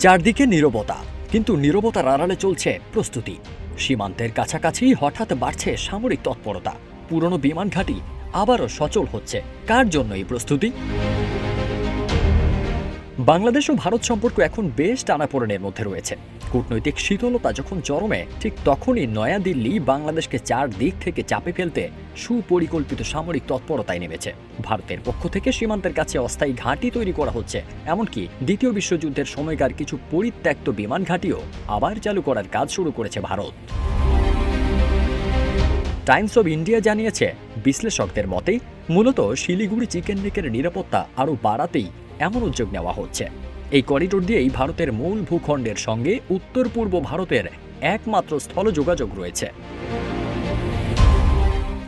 চারদিকে নীরবতা, কিন্তু নীরবতার আড়ালে চলছে প্রস্তুতি। সীমান্তের কাছাকাছি হঠাৎ বাড়ছে সামরিক তৎপরতা। পুরনো বিমান ঘাঁটি আবারও সচল হচ্ছে। কার জন্য এই প্রস্তুতি? বাংলাদেশ ও ভারত সম্পর্ক এখন বেশ টানাপোড়েনের মধ্যে রয়েছে। কূটনৈতিক শীতলতা যখন চরমে, ঠিক তখনই নয়াদিল্লি বাংলাদেশকে চারদিক থেকে চাপে ফেলতে সুপরিকল্পিত সামরিক তৎপরতায় নেমেছে। ভারতের পক্ষ থেকে সীমান্তের কাছে অস্থায়ী ঘাঁটি তৈরি করা হচ্ছে, এমনকি দ্বিতীয় বিশ্বযুদ্ধের সময়কার কিছু পরিত্যক্ত বিমান ঘাঁটিও আবার চালু করার কাজ শুরু করেছে ভারত। টাইমস অব ইন্ডিয়া জানিয়েছে, বিশ্লেষকদের মতে মূলত শিলিগুড়ি চিকেন নেকের নিরাপত্তা আরও বাড়াতেই এমন উদ্যোগ নেওয়া হচ্ছে। এই করিডোর দিয়েই ভারতের মূল ভূখণ্ডের সঙ্গে উত্তর পূর্ব ভারতের একমাত্র স্থল যোগাযোগ রয়েছে।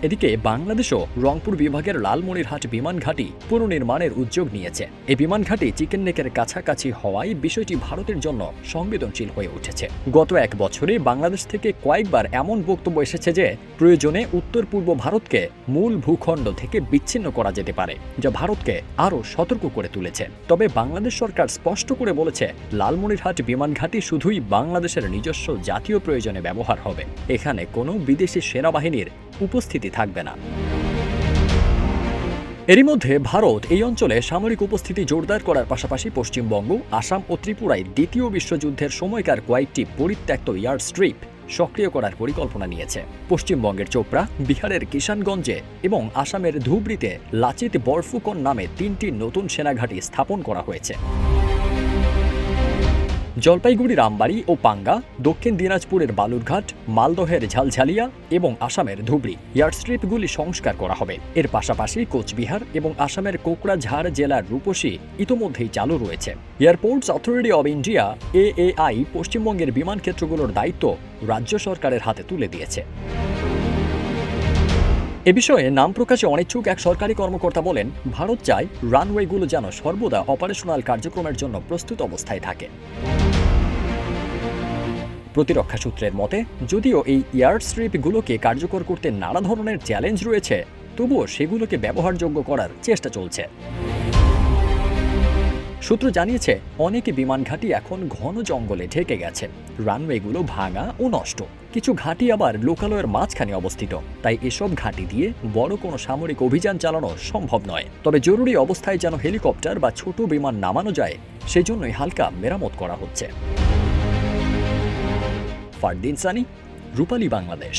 এদিকে বাংলাদেশও রংপুর বিভাগের লালমনিরহাট বিমান ঘাঁটি পুনর্নির্মাণের উদ্যোগ নিয়েছে। এই বিমান ঘাঁটি চিকেন নেকের কাছাকাছি হওয়ায় বিষয়টি ভারতের জন্য সংবেদনশীল হয়ে উঠেছে। গত এক বছরে বাংলাদেশ থেকে কয়েকবার এমন বক্তব্য এসেছে যে প্রয়োজনে উত্তর পূর্ব ভারতকে মূল ভূখণ্ড থেকে বিচ্ছিন্ন করা যেতে পারে, যা ভারতকে আরও সতর্ক করে তুলেছে। তবে বাংলাদেশ সরকার স্পষ্ট করে বলেছে, লালমনিরহাট বিমান ঘাঁটি শুধুই বাংলাদেশের নিজস্ব জাতীয় প্রয়োজনে ব্যবহার হবে। এখানে কোনো বিদেশি সেনাবাহিনীর উপস্থিতি থাকবে না। এরই মধ্যে ভারত এই অঞ্চলে সামরিক উপস্থিতি জোরদার করার পাশাপাশি পশ্চিমবঙ্গ, আসাম ও ত্রিপুরায় দ্বিতীয় বিশ্বযুদ্ধের সময়কার কয়েকটি পরিত্যক্ত এয়ার স্ট্রিপ সক্রিয় করার পরিকল্পনা নিয়েছে। পশ্চিমবঙ্গের চোপড়া, বিহারের কিষানগঞ্জে এবং আসামের ধুবড়িতে লাচিত বরফুকন নামে 3টি নতুন সেনাঘাঁটি স্থাপন করা হয়েছে। জলপাইগুড়ির আমবাড়ি ও পাঙ্গা, দক্ষিণ দিনাজপুরের বালুরঘাট, মালদহের ঝালঝালিয়া এবং আসামের ধুবড়ি এয়ারস্ট্রিপগুলি সংস্কার করা হবে। এর পাশাপাশি কোচবিহার এবং আসামের কোকড়াঝাড় জেলার রূপসী ইতোমধ্যেই চালু রয়েছে। Airports authority of India AAI পশ্চিমবঙ্গের বিমান ক্ষেত্রগুলোর দায়িত্ব রাজ্য সরকারের হাতে তুলে দিয়েছে। এ বিষয়ে নাম প্রকাশে অনিচ্ছুক এক সরকারি কর্মকর্তা বলেন, ভারত চায় রানওয়েগুলো যেন সর্বদা অপারেশনাল কার্যক্রমের জন্য প্রস্তুত অবস্থায় থাকে। প্রতিরক্ষা সূত্রের মতে, যদিও এই এয়ার স্ট্রিপগুলোকে কার্যকর করতে নানা ধরনের চ্যালেঞ্জ রয়েছে, তবুও সেগুলোকে ব্যবহারযোগ্য করার চেষ্টা চলছে। সূত্র জানিয়েছে, অনেক বিমান ঘাঁটি এখন ঘন জঙ্গলে ঢেকে গেছে। রানওয়েগুলো ভাঙা ও নষ্ট। কিছু ঘাঁটি আবার লোকালয়ের মাঝখানে অবস্থিত, তাই এসব ঘাঁটি দিয়ে বড় কোনো সামরিক অভিযান চালানো সম্ভব নয়। তবে জরুরি অবস্থায় যেন হেলিকপ্টার বা ছোট বিমান নামানো যায়, সেজন্যই হালকা মেরামত করা হচ্ছে। ফারদিন সানি, রূপালী বাংলাদেশ।